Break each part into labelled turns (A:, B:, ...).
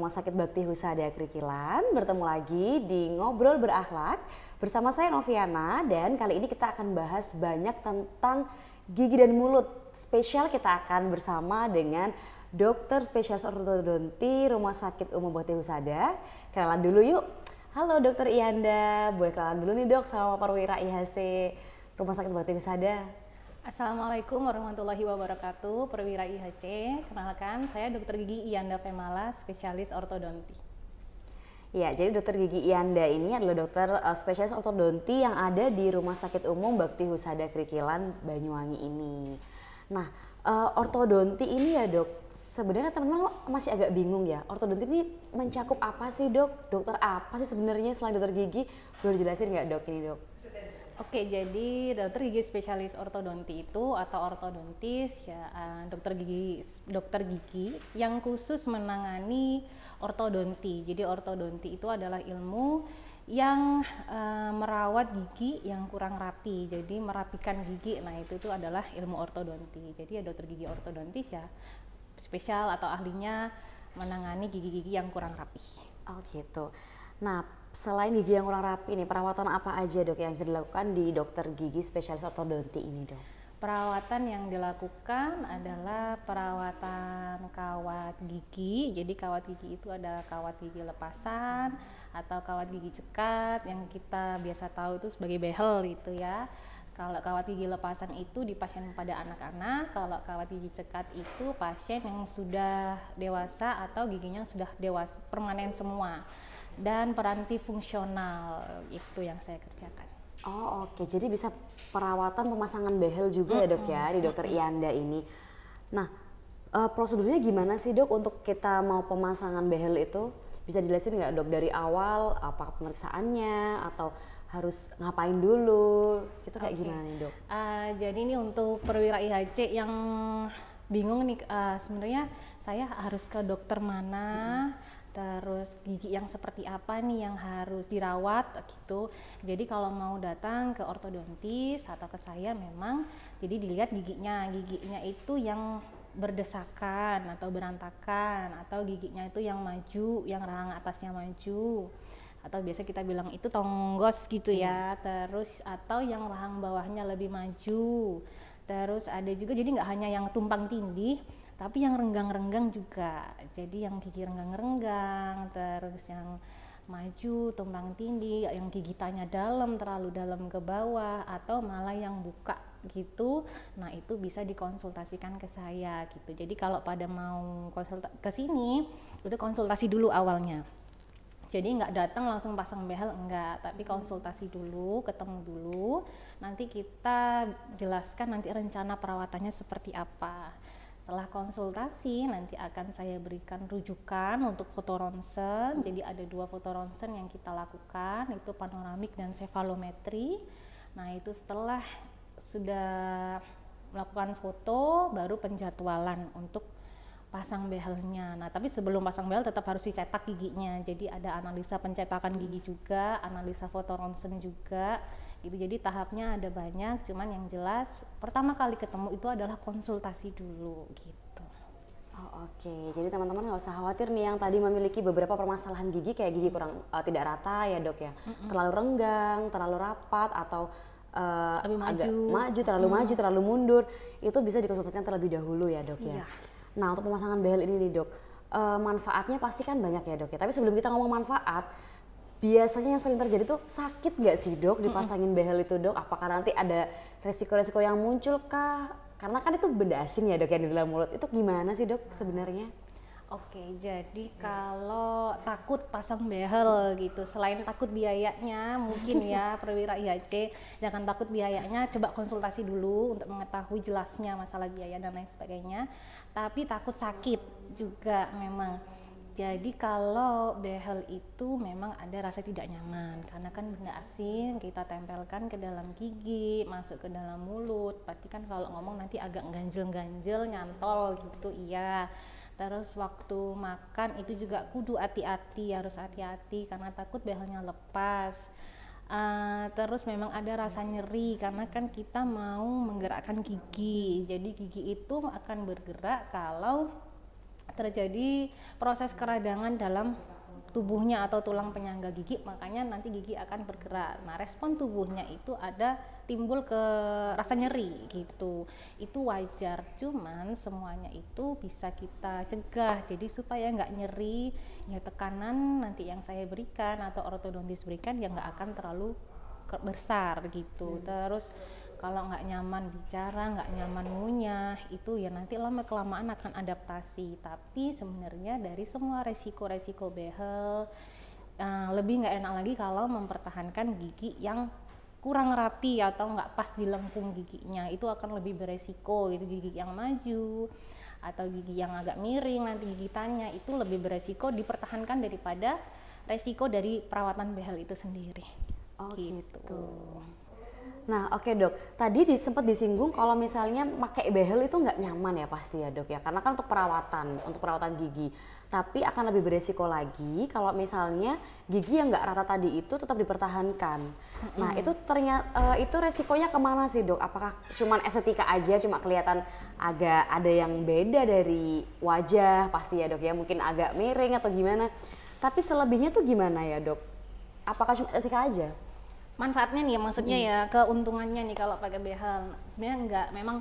A: Rumah Sakit Bakti Husada Krikilan. Bertemu lagi di Ngobrol Berakhlak bersama saya Noviana, dan kali ini kita akan bahas banyak tentang gigi dan mulut. Spesial kita akan bersama dengan dokter spesialis ortodonti Rumah Sakit Umum Bakti Husada. Kenalan dulu yuk. Halo Dokter Iyanda, boleh kenalan dulu nih dok sama perwira IHC Rumah Sakit Bakti Husada.
B: Assalamualaikum warahmatullahi wabarakatuh, perwira IHC. Kenalkan, saya Dr. Gigi Iyanda Femala, spesialis ortodonti.
A: Ya, jadi Dokter Gigi Iyanda ini adalah dokter spesialis ortodonti yang ada di Rumah Sakit Umum Bakti Husada Krikilan, Banyuwangi ini. Nah, ortodonti ini ya dok, sebenarnya teman-teman masih agak bingung ya. Ortodonti ini mencakup apa sih dok? Dokter apa sih sebenarnya selain dokter gigi? Boleh jelasin nggak dok ini dok?
B: Oke, jadi dokter gigi spesialis ortodonti itu atau ortodontis ya dokter gigi yang khusus menangani ortodonti. Jadi ortodonti itu adalah ilmu yang merawat gigi yang kurang rapi. Jadi merapikan gigi. Nah, itu adalah ilmu ortodonti. Jadi ya dokter gigi ortodontis ya spesial atau ahlinya menangani gigi-gigi yang kurang rapi.
A: Oh gitu. Nah, selain gigi yang kurang rapi nih, perawatan apa aja dok yang bisa dilakukan di dokter gigi spesialis ortodonti ini dok?
B: Perawatan yang dilakukan adalah perawatan kawat gigi. Jadi kawat gigi itu ada kawat gigi lepasan atau kawat gigi cekat yang kita biasa tahu itu sebagai behel gitu ya. Kalau kawat gigi lepasan itu di pasien pada anak-anak, kalau kawat gigi cekat itu pasien yang sudah dewasa atau giginya sudah dewasa, permanen semua. Dan peranti fungsional itu yang saya kerjakan.
A: Oh oke, jadi bisa perawatan pemasangan behel juga ya dok ya di dokter Iyanda ini. Nah, prosedurnya gimana sih dok untuk kita mau pemasangan behel itu? Bisa jelasin nggak dok dari awal apa pemeriksaannya atau harus ngapain dulu? Itu kayak gimana nih dok?
B: Jadi ini untuk perwira IHC yang bingung nih, sebenarnya saya harus ke dokter mana? Terus gigi yang seperti apa nih yang harus dirawat gitu. Jadi kalau mau datang ke ortodontis atau ke saya memang jadi dilihat giginya itu yang berdesakan atau berantakan, atau giginya itu yang maju, yang rahang atasnya maju, atau biasa kita bilang itu tonggos gitu ya. Terus atau yang rahang bawahnya lebih maju. Terus ada juga jadi nggak hanya yang tumpang tindih, tapi yang renggang-renggang juga. Jadi yang gigi renggang-renggang, terus yang maju, tumpang tindih, yang gigitannya dalam, terlalu dalam ke bawah, atau malah yang buka gitu. Nah, itu bisa dikonsultasikan ke saya gitu. Jadi kalau pada mau ke sini, itu konsultasi dulu awalnya. Jadi nggak datang langsung pasang behel, enggak, tapi konsultasi dulu, ketemu dulu, nanti kita jelaskan nanti rencana perawatannya seperti apa. Setelah konsultasi nanti akan saya berikan rujukan untuk foto ronsen. Jadi ada 2 foto ronsen yang kita lakukan, itu panoramik dan cefalometri. Nah, itu setelah sudah melakukan foto baru penjadwalan untuk pasang behelnya. Nah, tapi sebelum pasang behel tetap harus dicetak giginya. Jadi ada analisa pencetakan gigi juga, analisa foto ronsen juga. Gitu. Jadi tahapnya ada banyak, cuman yang jelas pertama kali ketemu itu adalah konsultasi dulu gitu.
A: Oh oke, jadi teman-teman nggak usah khawatir nih yang tadi memiliki beberapa permasalahan gigi kayak gigi kurang tidak rata ya dok ya, terlalu renggang, terlalu rapat atau agak maju, terlalu maju, terlalu mundur, itu bisa dikonsultasikan terlebih dahulu ya dok ya. Nah, untuk pemasangan behel ini nih dok, manfaatnya pasti kan banyak ya dok ya. Tapi sebelum kita ngomong manfaat, biasanya yang sering terjadi tuh sakit nggak sih dok dipasangin behel itu dok? Apakah nanti ada resiko-resiko yang muncul kah? Karena kan itu benda asing ya dok yang di dalam mulut. Itu gimana sih dok sebenarnya?
B: Oke, jadi kalau takut pasang behel gitu, selain takut biayanya mungkin ya perwira IHC, jangan takut biayanya, coba konsultasi dulu untuk mengetahui jelasnya masalah biaya dan lain sebagainya. Tapi takut sakit juga memang. Jadi kalau behel itu memang ada rasa tidak nyaman karena kan benda asing kita tempelkan ke dalam gigi, masuk ke dalam mulut. Pasti kan kalau ngomong nanti agak ganjel-ganjel, nyantol gitu iya. Terus waktu makan itu juga kudu hati-hati, harus hati-hati karena takut behelnya lepas. Terus memang ada rasa nyeri karena kan kita mau menggerakkan gigi. Jadi gigi itu akan bergerak kalau terjadi proses keradangan dalam tubuhnya atau tulang penyangga gigi, makanya nanti gigi akan bergerak. Nah, respon tubuhnya itu ada timbul ke rasa nyeri gitu. Itu wajar, cuman semuanya itu bisa kita cegah. Jadi supaya nggak nyeri, ya tekanan nanti yang saya berikan atau ortodontis berikan ya nggak akan terlalu besar gitu. Terus kalau nggak nyaman bicara, nggak nyaman ngunyah, itu ya nanti lama kelamaan akan adaptasi. Tapi sebenarnya dari semua resiko-resiko behel, lebih nggak enak lagi kalau mempertahankan gigi yang kurang rapi atau nggak pas di lengkung giginya. Itu akan lebih beresiko gitu, gigi yang maju atau gigi yang agak miring nanti gigitannya itu lebih beresiko dipertahankan daripada resiko dari perawatan behel itu sendiri.
A: Oh gitu. Nah oke dok, tadi sempat disinggung kalau misalnya pakai behel itu nggak nyaman ya pasti ya dok ya, karena kan untuk perawatan gigi. Tapi akan lebih beresiko lagi kalau misalnya gigi yang nggak rata tadi itu tetap dipertahankan. Nah itu ternyata itu resikonya kemana sih dok? Apakah cuman estetika aja, cuma kelihatan agak ada yang beda dari wajah pasti ya dok ya, mungkin agak miring atau gimana? Tapi selebihnya tuh gimana ya dok? Apakah cuma estetika aja?
B: Manfaatnya nih maksudnya ya, keuntungannya nih kalau pakai behel sebenarnya enggak, memang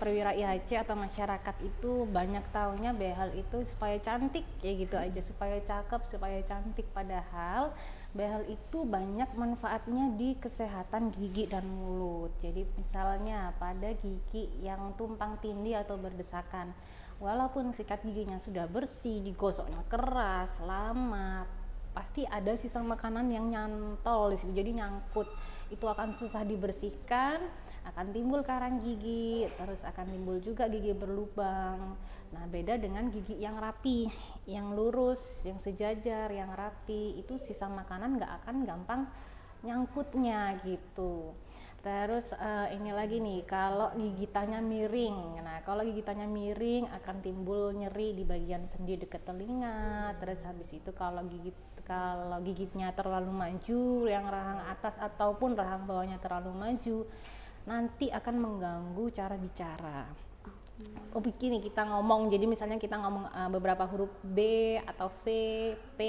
B: perwira IHC atau masyarakat itu banyak taunya behel itu supaya cantik kayak gitu aja, supaya cakep, supaya cantik, padahal behel itu banyak manfaatnya di kesehatan gigi dan mulut. Jadi misalnya pada gigi yang tumpang tindih atau berdesakan, walaupun sikat giginya sudah bersih, digosoknya keras, lama, pasti ada sisa makanan yang nyantol di situ, jadi nyangkut. Itu akan susah dibersihkan, akan timbul karang gigi, terus akan timbul juga gigi berlubang. Nah, beda dengan gigi yang rapi, yang lurus, yang sejajar, yang rapi, itu sisa makanan nggak akan gampang nyangkutnya gitu. Terus ini lagi nih, kalau gigitannya miring. Nah, kalau gigitannya miring akan timbul nyeri di bagian sendi dekat telinga. Terus habis itu kalau gigitnya terlalu maju, yang rahang atas ataupun rahang bawahnya terlalu maju, nanti akan mengganggu cara bicara. Oh begini kita ngomong, jadi misalnya kita ngomong beberapa huruf B atau V, P,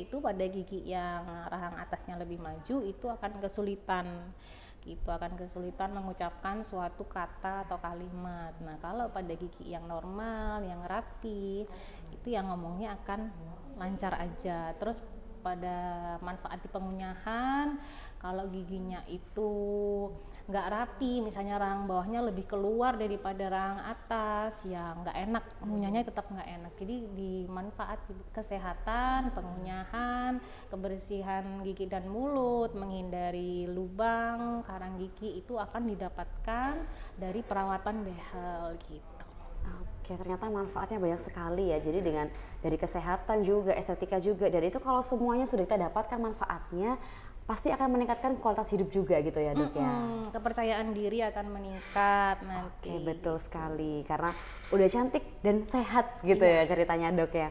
B: itu pada gigi yang rahang atasnya lebih maju itu akan kesulitan gitu, akan kesulitan mengucapkan suatu kata atau kalimat. Nah, kalau pada gigi yang normal, yang rapi, itu yang ngomongnya akan lancar aja. Terus pada manfaat di pengunyahan, kalau giginya itu nggak rapi, misalnya rahang bawahnya lebih keluar daripada rahang atas, ya nggak enak, ngunyahnya tetap nggak enak. Jadi di manfaat kesehatan, pengunyahan, kebersihan gigi dan mulut, menghindari lubang, karang gigi itu akan didapatkan dari perawatan behel gitu.
A: Oke, ternyata manfaatnya banyak sekali ya. Jadi dengan dari kesehatan juga, estetika juga, dan itu kalau semuanya sudah kita dapatkan manfaatnya, pasti akan meningkatkan kualitas hidup juga gitu ya dok ya.
B: Kepercayaan diri akan meningkat nanti.
A: Oke, betul sekali, karena udah cantik dan sehat gitu ya ceritanya dok ya.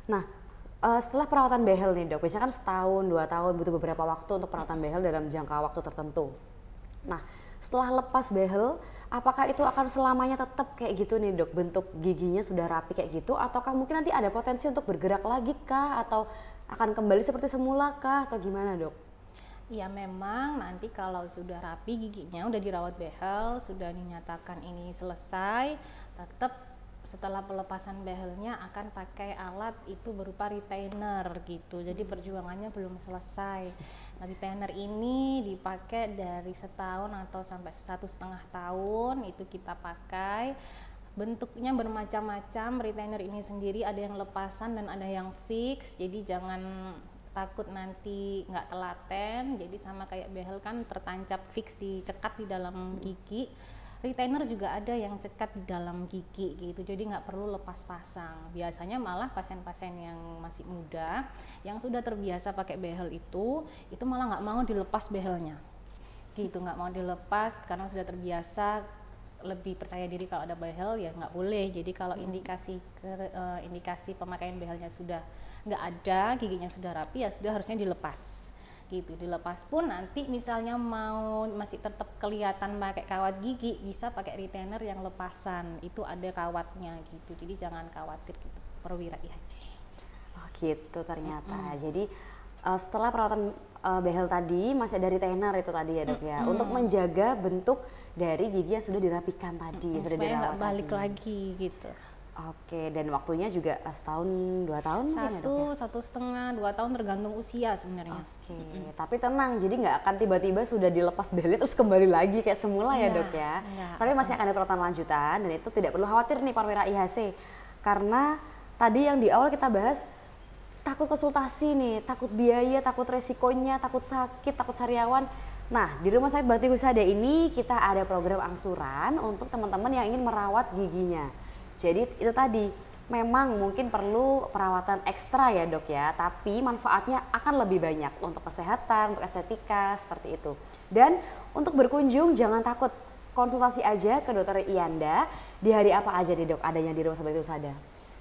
A: Nah, setelah perawatan behel nih dok, biasanya kan setahun, 2 tahun, butuh beberapa waktu untuk perawatan behel dalam jangka waktu tertentu. Nah, setelah lepas behel, apakah itu akan selamanya tetap kayak gitu nih dok, bentuk giginya sudah rapi kayak gitu, ataukah mungkin nanti ada potensi untuk bergerak lagi kah, atau akan kembali seperti semula kah, atau gimana dok?
B: Ya memang nanti kalau sudah rapi giginya, udah dirawat behel, sudah dinyatakan ini selesai, tetap setelah pelepasan behelnya akan pakai alat itu berupa retainer gitu. Jadi perjuangannya belum selesai. Nah, retainer ini dipakai dari setahun atau sampai 1,5 tahun itu kita pakai. Bentuknya bermacam-macam, retainer ini sendiri ada yang lepasan dan ada yang fix. Jadi jangan takut nanti nggak telaten, jadi sama kayak behel kan tertancap fix dicekat di dalam gigi, retainer juga ada yang cekat di dalam gigi gitu, jadi nggak perlu lepas pasang. Biasanya malah pasien-pasien yang masih muda yang sudah terbiasa pakai behel itu malah nggak mau dilepas behelnya gitu, nggak mau dilepas karena sudah terbiasa, lebih percaya diri kalau ada behel ya nggak boleh. Jadi kalau indikasi pemakaian behelnya sudah nggak ada, giginya sudah rapi, ya sudah harusnya dilepas gitu. Dilepas pun nanti misalnya mau masih tetap kelihatan pakai kawat gigi, bisa pakai retainer yang lepasan, itu ada kawatnya gitu. Jadi jangan khawatir gitu, perwira IHC.
A: Oh gitu ternyata. Jadi setelah perawatan behel tadi masih ada retainer itu tadi ya dok ya, untuk menjaga bentuk dari gigi yang sudah dirapikan tadi, sudah
B: supaya
A: dirawat
B: nggak balik
A: tadi.
B: lagi gitu.
A: Oke, dan waktunya juga setahun 2 tahun mungkin ya dok ya?
B: 1,5, 2 tahun tergantung usia sebenarnya.
A: Oke, tapi tenang, jadi nggak akan tiba-tiba sudah dilepas belnya terus kembali lagi kayak semula ya dok ya? Tapi masih akan ada perawatan lanjutan dan itu tidak perlu khawatir nih perwira IHC, karena tadi yang di awal kita bahas takut konsultasi nih, takut biaya, takut resikonya, takut sakit, takut sariawan. Nah, di Rumah Sakit Bakti Husada ini kita ada program angsuran untuk teman-teman yang ingin merawat giginya. Jadi itu tadi, memang mungkin perlu perawatan ekstra ya dok ya, tapi manfaatnya akan lebih banyak untuk kesehatan, untuk estetika, seperti itu. Dan untuk berkunjung jangan takut, konsultasi aja ke dokter Iyanda. Di hari apa aja nih dok adanya di Rumah Sakit Bakti Husada?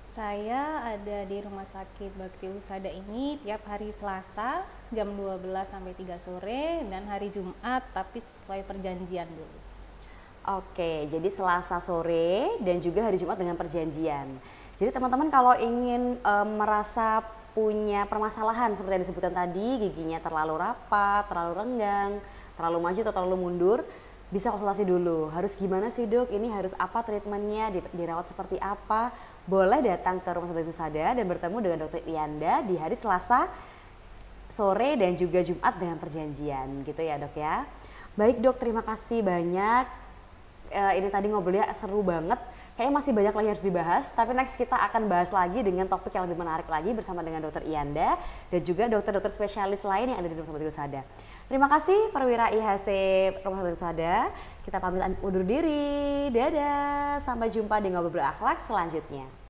B: Saya ada di Rumah Sakit Bakti Husada ini tiap hari Selasa jam 12 sampai 3 sore dan hari Jumat tapi sesuai perjanjian dulu.
A: Oke, jadi Selasa sore dan juga hari Jumat dengan perjanjian. Jadi teman-teman kalau ingin merasa punya permasalahan seperti yang disebutkan tadi, giginya terlalu rapat, terlalu renggang, terlalu maju atau terlalu mundur, bisa konsultasi dulu. Harus gimana sih dok? Ini harus apa treatmentnya? Dirawat seperti apa? Boleh datang ke Rumah Sakit Husada dan bertemu dengan dokter Iyanda di hari Selasa sore dan juga Jumat dengan perjanjian, gitu ya dok ya. Baik dok, terima kasih banyak. Ini tadi ngobrolnya seru banget. Kayaknya masih banyak lagi harus dibahas, tapi next kita akan bahas lagi dengan topik yang lebih menarik lagi bersama dengan dokter Iyanda dan juga dokter-dokter spesialis lain yang ada di Rumah Sakit Husada. Terima kasih perwira IHC Rumah Sakit Husada. Kita pamit undur diri. Dadah. Sampai jumpa di Ngobrol Berakhlak selanjutnya.